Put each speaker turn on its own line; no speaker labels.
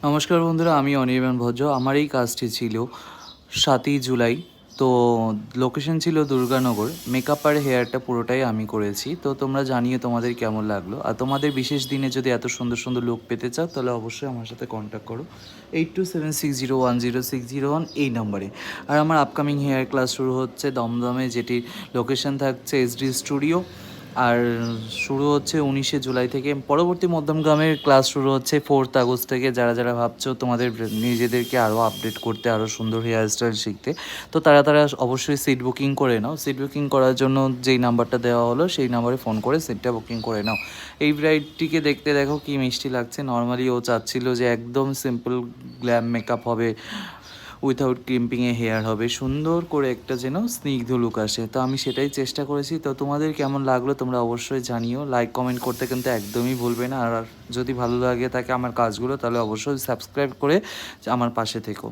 নমস্কার বন্ধুরা, আমি অনির্বাণ ভজ্র। আমার এই কাজটি ছিল 7ই জুলাই। তো লোকেশন ছিল দুর্গানগর। মেকআপ আর হেয়ারটা পুরোটাই আমি করেছি। তো তোমরা জানিও তোমাদের কেমন লাগলো। আর তোমাদের বিশেষ দিনে যদি এত সুন্দর সুন্দর লুক পেতে চাও তাহলে অবশ্যই আমার সাথে কন্ট্যাক্ট করো 8276010601 এই নম্বরে। আর আমার আপকামিং হেয়ার ক্লাস শুরু হচ্ছে দমদমে, যেটির লোকেশন থাকছে এসডি স্টুডিও। আর শুরু হচ্ছে 19শে জুলাই থেকে। পরবর্তী মধ্যমগ্রামের ক্লাস শুরু হচ্ছে 4th আগস্ট থেকে। যারা যারা ভাবছো তোমাদের নিজেদেরকে আরও আপডেট করতে, আরও সুন্দর হেয়ার স্টাইল শিখতে, তো তারা তারা অবশ্যই সিট বুকিং করে নাও। সিট বুকিং করার জন্য যেই নাম্বারটা দেওয়া হলো সেই নাম্বারে ফোন করে সিটটা বুকিং করে নাও। এই ব্রাইডটিকে দেখতে দেখো কি মিষ্টি লাগছে। নর্মালি ও চাচ্ছিল যে একদম সিম্পল গ্ল্যাম মেকআপ হবে, উইথাউট ক্রিম্পিংয়ে হেয়ার হবে, সুন্দর করে একটা যেন স্নিগ্ধ লুক আসে। তো আমি সেটাই চেষ্টা করেছি। তো তোমাদের কেমন লাগলো তোমরা অবশ্যই জানিও। লাইক কমেন্ট করতে কিন্তু একদমই ভুলবে না। আর যদি ভালো লাগে থাকে আমার কাজগুলো তাহলে অবশ্যই সাবস্ক্রাইব করে আমার পাশে থেকো।